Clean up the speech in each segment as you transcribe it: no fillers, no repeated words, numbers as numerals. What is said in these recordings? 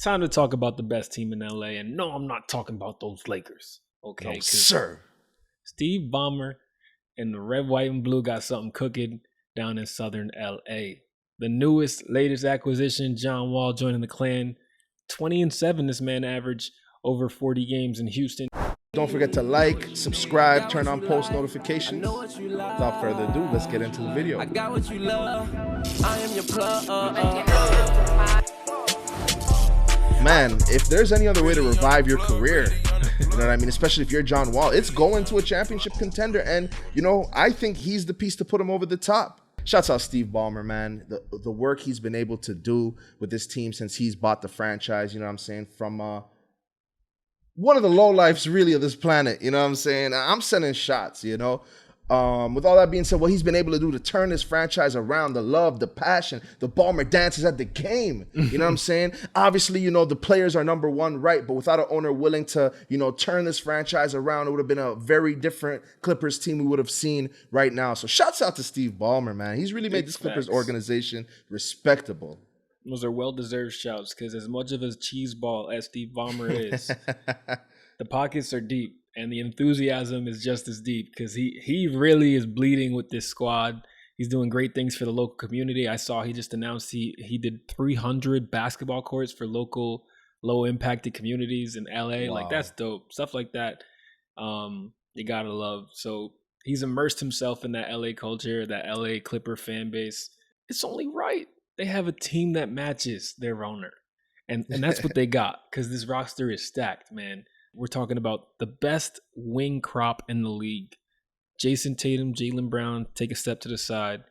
Time to talk about the best team in LA. And no, I'm not talking about those Lakers. Okay, No, because sir. Steve Ballmer and the red, white, and blue got something cooking down in southern LA. The newest, latest acquisition, John Wall joining the clan. 20-7, this man averaged over 40 games in Houston. Don't forget to like, subscribe, turn on post notifications. Without further ado, let's get into the video. I got what you love. I am your plug. Man, if there's any other way to revive your career, you know what I mean? Especially if you're John Wall, it's going to a championship contender. And, I think he's the piece to put him over the top. Shouts out Steve Ballmer, man. The work he's been able to do with this team since he's bought the franchise, you know what I'm saying? From one of the lowlifes really of this planet, you know what I'm saying? I'm sending shots, With all that being said, what he's been able to do to turn this franchise around, the love, the passion, the Ballmer dances at the game, you know what I'm saying? Obviously, the players are number one, right? But without an owner willing to, turn this franchise around, it would have been a very different Clippers team we would have seen right now. So shouts out to Steve Ballmer, man. He's really made this Clippers organization respectable. Those are well-deserved shouts because as much of a cheeseball as Steve Ballmer is, the pockets are deep and the enthusiasm is just as deep because he really is bleeding with this squad. He's doing great things for the local community. I saw he just announced he did 300 basketball courts for local low-impacted communities in LA. Wow. Like, that's dope. Stuff like that, you gotta love. So he's immersed himself in that LA culture, that LA Clipper fan base. It's only right. They have a team that matches their owner. And that's what they got because this roster is stacked, man. We're talking about the best wing crop in the league. Jason Tatum, Jaylen Brown, take a step to the side.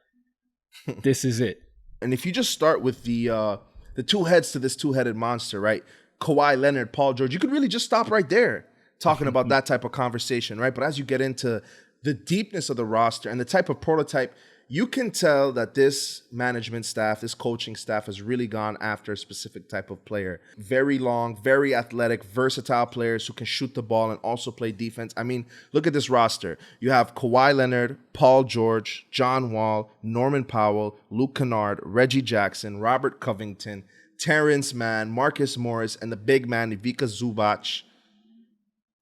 This is it. And if you just start with the two heads to this two-headed monster, right? Kawhi Leonard, Paul George, you could really just stop right there talking about that type of conversation, right? But as you get into the deepness of the roster and the type of prototype, you can tell that this management staff, this coaching staff has really gone after a specific type of player. Very long, very athletic, versatile players who can shoot the ball and also play defense. I mean, look at this roster. You have Kawhi Leonard, Paul George, John Wall, Norman Powell, Luke Kennard, Reggie Jackson, Robert Covington, Terrence Mann, Marcus Morris, and the big man, Ivica Zubac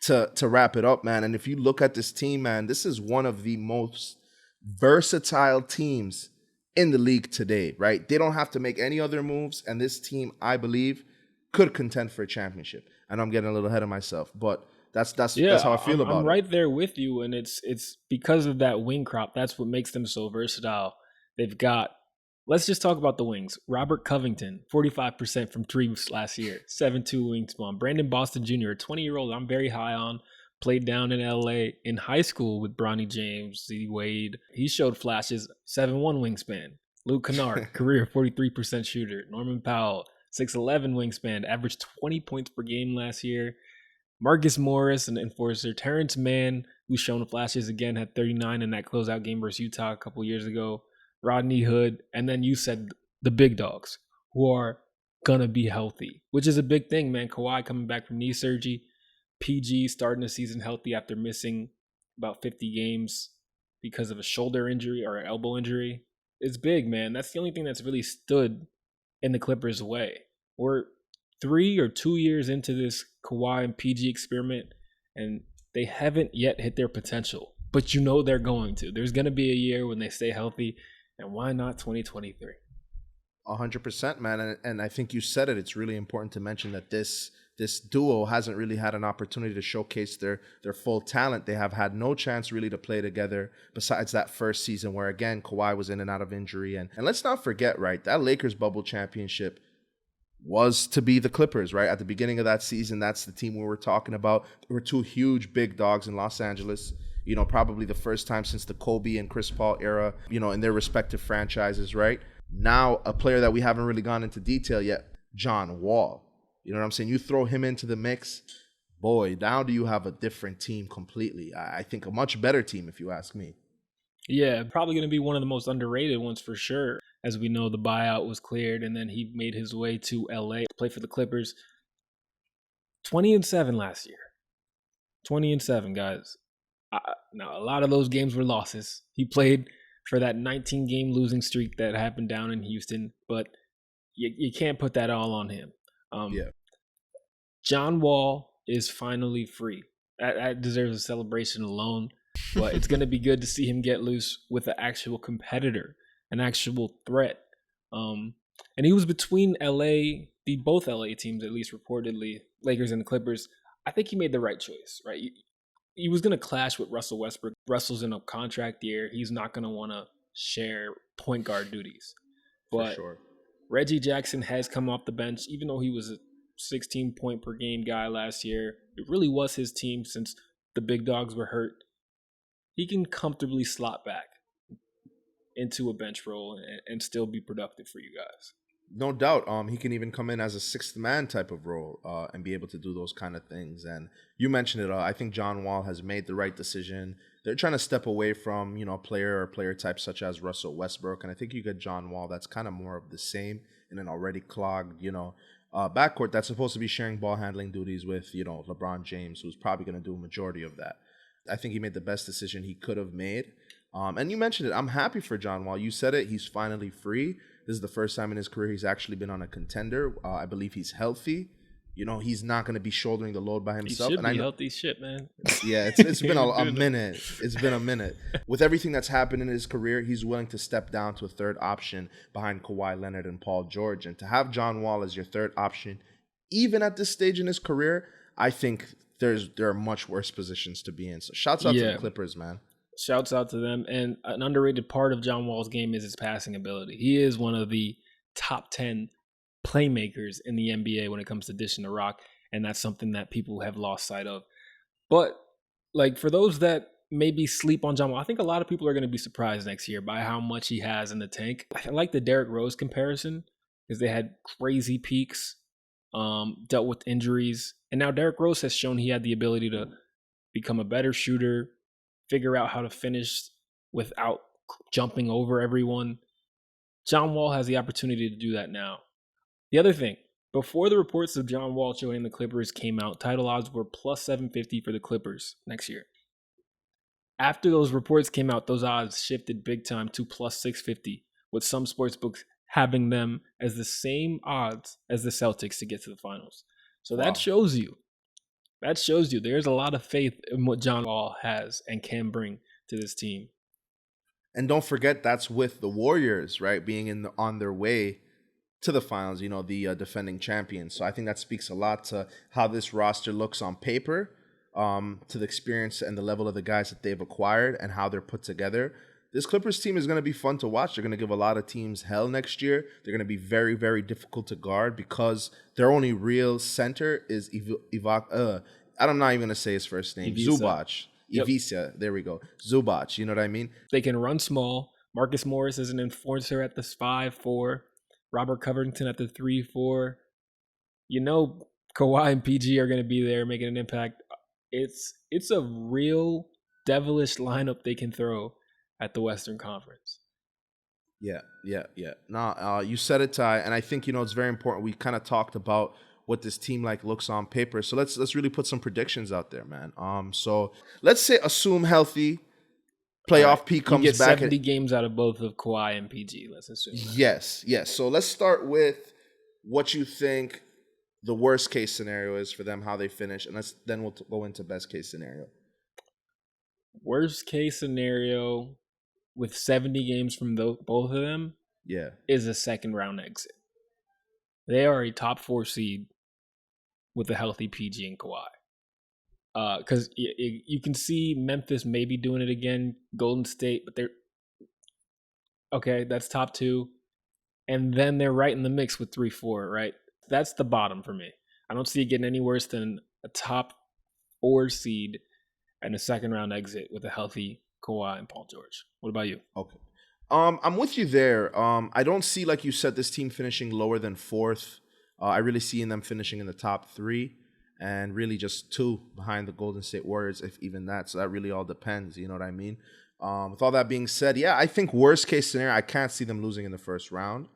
to wrap it up, man. And if you look at this team, man, this is one of the most versatile teams in the league today, right? They don't have to make any other moves, and this team, I believe, could contend for a championship. And I'm getting a little ahead of myself, but that's how I feel about it. I'm right there with you, and it's because of that wing crop. That's what makes them so versatile. They've got, let's just talk about the wings. Robert Covington, 45% from three last year, 7'2" wingspan. Brandon Boston Jr., a 20-year-old I'm very high on. Played down in LA in high school with Bronny James, Z Wade. He showed flashes, 7'1" wingspan. Luke Kennard, career 43% shooter. Norman Powell, 6'11" wingspan, averaged 20 points per game last year. Marcus Morris, an enforcer. Terrence Mann, who's shown flashes again, had 39 in that closeout game versus Utah a couple years ago. Rodney Hood, and then you said the big dogs who are gonna be healthy, which is a big thing, man. Kawhi coming back from knee surgery. PG starting the season healthy after missing about 50 games because of a shoulder injury or an elbow injury. It's big, man. That's the only thing that's really stood in the Clippers' way. We're 3 or 2 years into this Kawhi and PG experiment, and they haven't yet hit their potential. But they're going to. There's going to be a year when they stay healthy, and why not 2023? 100%, man. And I think you said it. It's really important to mention that this duo hasn't really had an opportunity to showcase their full talent. They have had no chance really to play together besides that first season where, again, Kawhi was in and out of injury. And let's not forget, right, that Lakers bubble championship was to be the Clippers, right? At the beginning of that season, that's the team we were talking about. There were two huge big dogs in Los Angeles, probably the first time since the Kobe and Chris Paul era, in their respective franchises, right? Now, a player that we haven't really gone into detail yet, John Wall. You know what I'm saying? You throw him into the mix, boy, now do you have a different team completely. I think a much better team, if you ask me. Yeah, probably going to be one of the most underrated ones for sure. As we know, the buyout was cleared, and then he made his way to LA to play for the Clippers. 20-7 last year. 20-7, guys. Now, a lot of those games were losses. He played for that 19-game losing streak that happened down in Houston, but you can't put that all on him. Um, Yeah, John Wall is finally free. That deserves a celebration alone. But it's going to be good to see him get loose with an actual competitor, an actual threat. And he was between both LA teams, at least reportedly, Lakers and the Clippers. I think he made the right choice, right? He was going to clash with Russell Westbrook. Russell's in a contract year. He's not going to want to share point guard duties. for But sure. Reggie Jackson has come off the bench, even though he was a 16 point per game guy last year. It really was his team since the big dogs were hurt. He can comfortably slot back into a bench role and still be productive for you guys. No doubt. He can even come in as a sixth man type of role and be able to do those kind of things. And you mentioned it. I think John Wall has made the right decision. They're trying to step away from a player types such as Russell Westbrook, and I think you get John Wall. That's kind of more of the same in an already clogged backcourt that's supposed to be sharing ball handling duties with LeBron James, who's probably going to do a majority of that. I think he made the best decision he could have made. And you mentioned it. I'm happy for John Wall. You said it. He's finally free. This is the first time in his career he's actually been on a contender. I believe he's healthy. He's not going to be shouldering the load by himself. He should be healthy shit, man. Yeah, it's been a minute. It's been a minute. With everything that's happened in his career, he's willing to step down to a third option behind Kawhi Leonard and Paul George. And to have John Wall as your third option, even at this stage in his career, I think there are much worse positions to be in. So shouts out to the Clippers, man. Shouts out to them. And an underrated part of John Wall's game is his passing ability. He is one of the top 10 playmakers in the NBA when it comes to dishing the rock. And that's something that people have lost sight of. But for those that maybe sleep on John Wall, I think a lot of people are going to be surprised next year by how much he has in the tank. I like the Derrick Rose comparison because they had crazy peaks, dealt with injuries. And now Derrick Rose has shown he had the ability to become a better shooter, figure out how to finish without jumping over everyone. John Wall has the opportunity to do that now. The other thing, before the reports of John Wall joining the Clippers came out, title odds were plus 750 for the Clippers next year. After those reports came out, those odds shifted big time to plus 650, with some sportsbooks having them as the same odds as the Celtics to get to the finals. So that shows you there's a lot of faith in what John Wall has and can bring to this team. And don't forget, that's with the Warriors, right, being on their way to the finals, the defending champions. So I think that speaks a lot to how this roster looks on paper, to the experience and the level of the guys that they've acquired and how they're put together. This Clippers team is going to be fun to watch. They're going to give a lot of teams hell next year. They're going to be very, very difficult to guard because their only real center is I'm not even going to say his first name. Zubac. Yep. Ivica. There we go. Zubac. You know what I mean? They can run small. Marcus Morris is an enforcer at the 5-4. Robert Covington at the 3-4. Kawhi and PG are going to be there making an impact. It's a real devilish lineup they can throw at the Western Conference. Yeah. No, you said it, Ty, and I think it's very important. We kind of talked about what this team looks on paper. So let's really put some predictions out there, man. So let's say assume healthy. Playoff P comes back. 70 at games out of both of Kawhi and PG, let's assume. Yes. So let's start with what you think the worst case scenario is for them, how they finish, and then we'll go into best case scenario. Worst case scenario with 70 games from both of them is a second round exit. They are a top 4 seed with a healthy PG and Kawhi. Because you can see Memphis maybe doing it again, Golden State, but that's top 2. And then they're right in the mix with 3-4, right? That's the bottom for me. I don't see it getting any worse than a top 4 seed and a second round exit with a healthy Kawhi and Paul George. What about you? Okay. I'm with you there. I don't see, like you said, this team finishing lower than 4th. I really see them finishing in the top 3. And really just 2 behind the Golden State Warriors, if even that. So that really all depends. You know what I mean? With all that being said, I think worst case scenario, I can't see them losing in the first round,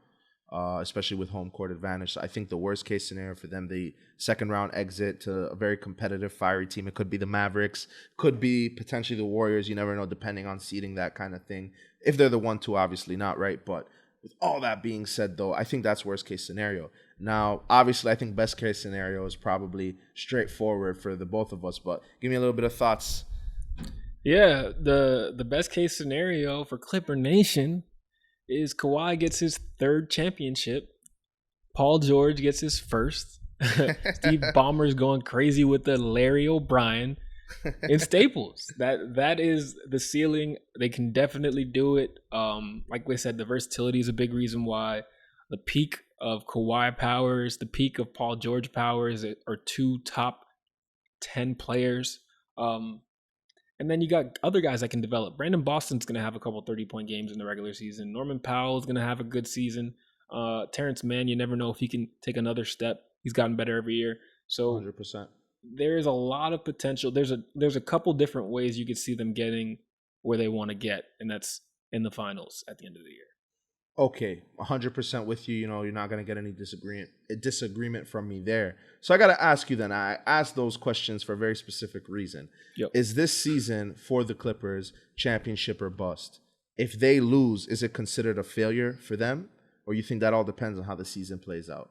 especially with home court advantage. So I think the worst case scenario for them, the second round exit to a very competitive, fiery team. It could be the Mavericks, could be potentially the Warriors. You never know, depending on seeding, that kind of thing. If they're the 1-2, obviously not, right? But With all that being said, though, I think that's worst case scenario. Now, obviously, I think best case scenario is probably straightforward for the both of us. But give me a little bit of thoughts. Yeah, the best case scenario for Clipper Nation is Kawhi gets his third championship. Paul George gets his first. Steve Ballmer's going crazy with the Larry O'Brien in Staples. That is the ceiling. They can definitely do it. Like we said, the versatility is a big reason why. The peak of Kawhi powers, the peak of Paul George powers are two top 10 players. And then you got other guys that can develop. Brandon Boston's going to have a couple 30-point games in the regular season. Norman Powell's going to have a good season. Terrence Mann, you never know if he can take another step. He's gotten better every year. So 100%. there's a lot of potential. There's a couple different ways you could see them getting where they want to get, and that's in the finals at the end of the year. Okay, 100% with you. You know, you're not going to get any disagreement from me there. So I got to ask you then. I asked those questions for a very specific reason. Yep. Is this season for the Clippers championship or bust? If they lose, is it considered a failure for them? Or you think that all depends on how the season plays out?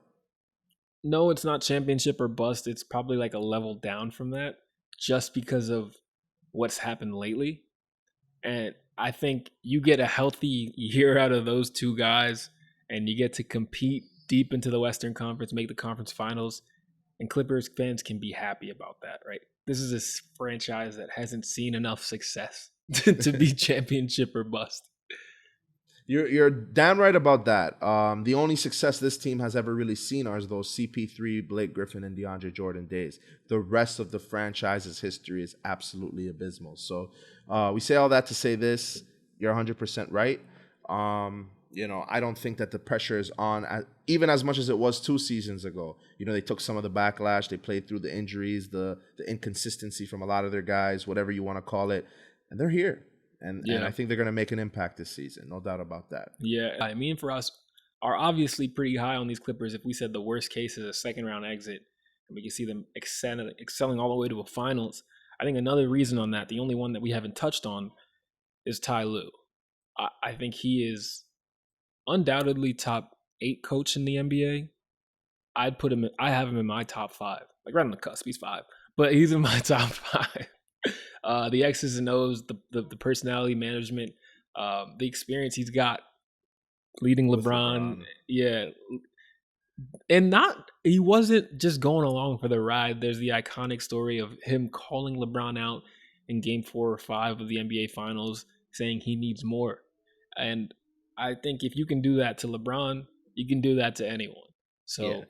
No, it's not championship or bust. It's probably like a level down from that just because of what's happened lately. And I think you get a healthy year out of those two guys and you get to compete deep into the Western Conference, make the conference finals, and Clippers fans can be happy about that, right? This is a franchise that hasn't seen enough success to be championship or bust. You're damn right about that. The only success this team has ever really seen are those CP3, Blake Griffin, and DeAndre Jordan days. The rest of the franchise's history is absolutely abysmal. So we say all that to say this. You're 100% right. You know, I don't think that the pressure is on even as much as it was 2 seasons ago. You know, they took some of the backlash. They played through the injuries, the inconsistency from a lot of their guys, whatever you want to call it. And they're here. And I think they're going to make an impact this season. No doubt about that. Yeah. I mean, for us, are obviously pretty high on these Clippers. If we said the worst case is a second-round exit, and we can see them excelling all the way to a finals, I think another reason on that, the only one that we haven't touched on, is Ty Lue. I think he is undoubtedly top 8 coach in the NBA. I have him in my top 5, like right on the cusp. He's 5, but he's in my top 5. The X's and O's, the personality management, the experience he's got leading LeBron. Yeah. And he wasn't just going along for the ride. There's the iconic story of him calling LeBron out in game 4 or 5 of the NBA Finals, saying he needs more. And I think if you can do that to LeBron, you can do that to anyone. So, yeah.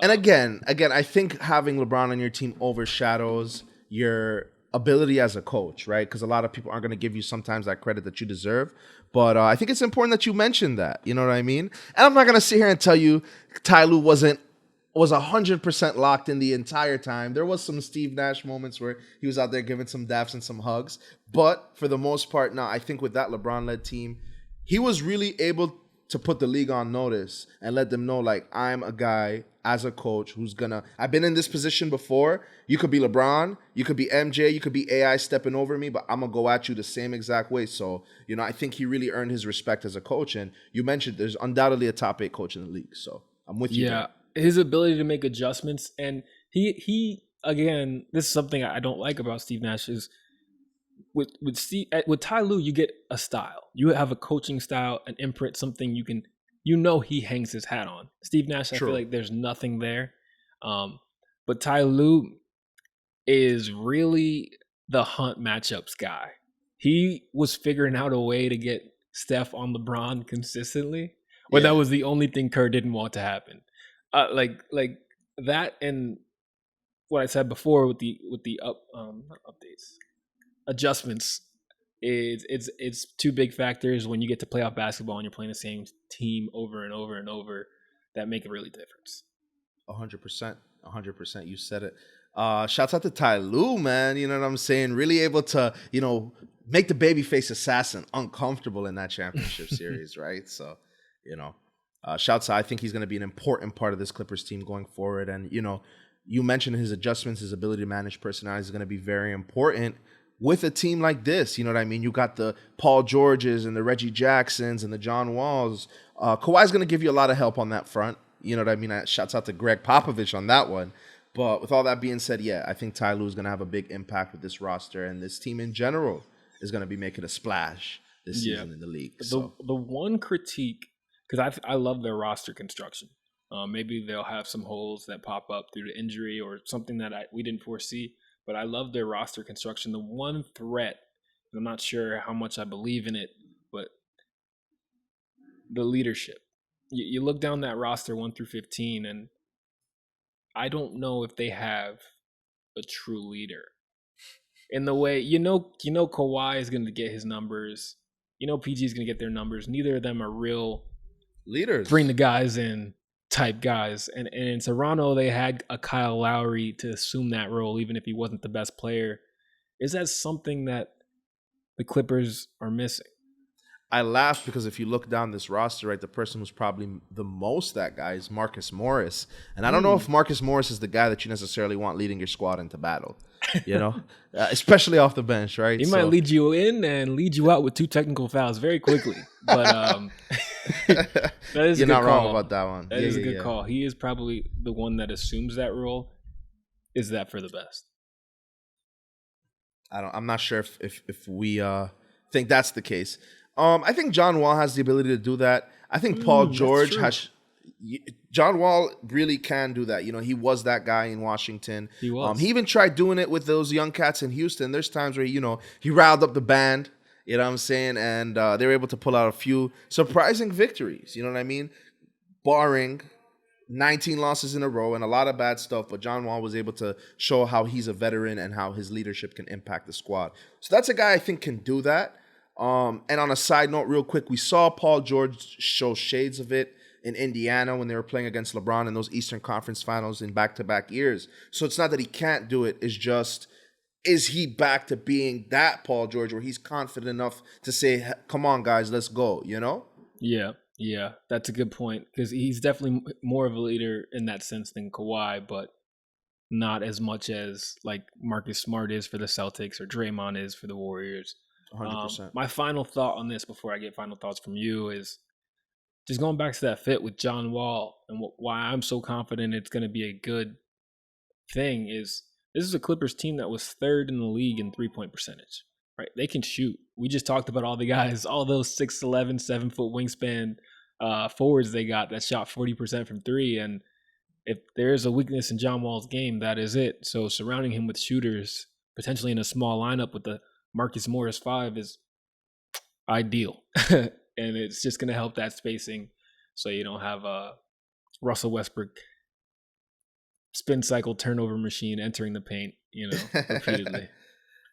And again, I think having LeBron on your team overshadows your ability as a coach, right? Because a lot of people aren't going to give you sometimes that credit that you deserve. But I think it's important that you mention that. You know what I mean? And I'm not going to sit here and tell you Ty Lue was 100% locked in the entire time. There was some Steve Nash moments where he was out there giving some daps and some hugs. But for the most part, no, I think with that LeBron-led team, he was really able to put the league on notice and let them know, like, I'm a guy as a coach who's I've been in this position before. You could be LeBron, you could be MJ, you could be AI stepping over me, but I'm going to go at you the same exact way. So, you know, I think he really earned his respect as a coach. And you mentioned there's undoubtedly a top 8 coach in the league. So I'm with you. Yeah, his ability to make adjustments. And he again, this is something I don't like about Steve Nash is with Ty Lue, you get a style. You have a coaching style, an imprint, something he hangs his hat on. Steve Nash, I feel like there's nothing there. But Ty Lue is really the hunt matchups guy. He was figuring out a way to get Steph on LeBron consistently, or that was the only thing Kerr didn't want to happen. Like that, and what I said before with the updates. Adjustments it's 2 big factors when you get to playoff basketball and you're playing the same team over and over and over that make a really difference. 100%. You said it. Shouts out to Ty Lue, man. You know what I'm saying? Really able to, you know, make the babyface assassin uncomfortable in that championship series, right? So, you know, shouts out. I think he's going to be an important part of this Clippers team going forward. And, you know, you mentioned his adjustments, his ability to manage personalities is going to be very important. with a team like this. You know what I mean? You got the Paul Georges and the Reggie Jacksons and the John Walls. Kawhi's going to give you a lot of help on that front. You know what I mean? Shouts out to Greg Popovich on that one. But with all that being said, yeah, I think Ty Lue is going to have a big impact with this roster, and this team in general is going to be making a splash this season in the league. So. The one critique, because I love their roster construction. Maybe they'll have some holes that pop up due to injury or something that we didn't foresee. But I love their roster construction. The one threat, and I'm not sure how much I believe in it, but the leadership. You look down that roster 1 through 15, and I don't know if they have a true leader. In the way, Kawhi is going to get his numbers. PG is going to get their numbers. Neither of them are real leaders. Bring the guys in type guys. And in Toronto, they had a Kyle Lowry to assume that role, even if he wasn't the best player. Is that something that the Clippers are missing? I laugh because if you look down this roster, right, the person who's probably the most that guy is Marcus Morris. And I don't know if Marcus Morris is the guy that you necessarily want leading your squad into battle, especially off the bench, right? He might lead you in and lead you out with 2 technical fouls very quickly. But that is You're a good not call. wrong about that one. That is a good call. He is probably the one that assumes that role. Is that for the best? I'm not sure if we think that's the case. I think John Wall has the ability to do that. I think Paul George has. John Wall really can do that. He was that guy in Washington. He was. He even tried doing it with those young cats in Houston. There's times where he riled up the band. You know what I'm saying? And they were able to pull out a few surprising victories. You know what I mean? Barring 19 losses in a row and a lot of bad stuff, but John Wall was able to show how he's a veteran and how his leadership can impact the squad. So that's a guy I think can do that. And on a side note, real quick, we saw Paul George show shades of it in Indiana when they were playing against LeBron in those Eastern Conference Finals in back-to-back years. So it's not that he can't do it. It's just, is he back to being that Paul George where he's confident enough to say, come on, guys, let's go, Yeah, that's a good point because he's definitely more of a leader in that sense than Kawhi, but not as much as like Marcus Smart is for the Celtics or Draymond is for the Warriors. 100%. My final thought on this before I get final thoughts from you is just going back to that fit with John Wall and why I'm so confident it's going to be a good thing is this is a Clippers team that was 3rd in the league in 3-point percentage, right? They can shoot. We just talked about all the guys, all those 6'11", 7-foot wingspan forwards they got that shot 40% from 3. And if there's a weakness in John Wall's game, that is it. So surrounding him with shooters, potentially in a small lineup with the Marcus Morris 5 is ideal. And it's just going to help that spacing so you don't have a Russell Westbrook spin cycle turnover machine entering the paint, repeatedly.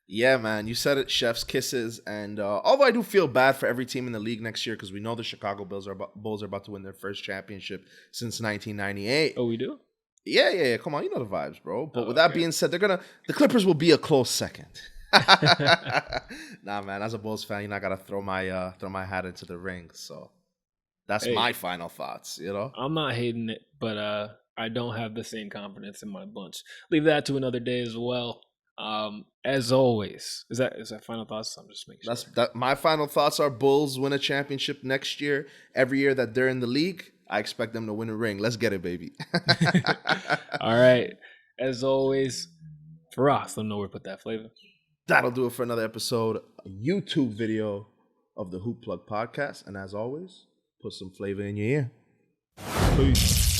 Yeah, man, you said it, chef's kisses. And although I do feel bad for every team in the league next year because we know the Chicago Bulls are about to win their first championship since 1998. Oh, we do? Yeah. Come on, you know the vibes, bro. But with that being said, the Clippers will be a close second. Nah, man, as a Bulls fan, I gotta throw my hat into the ring. So that's my final thoughts. I'm not hating it, but I don't have the same confidence in my bunch. Leave that to another day as well. As always, is that final thoughts? I'm just making sure. My final thoughts are Bulls win a championship next year. Every year that they're in the league, I expect them to win a ring. Let's get it, baby. All right. As always, Firas, let them know where to put that flavor. That'll do it for another episode, a YouTube video of the Hoop Plug podcast. And as always, put some flavor in your ear. Peace.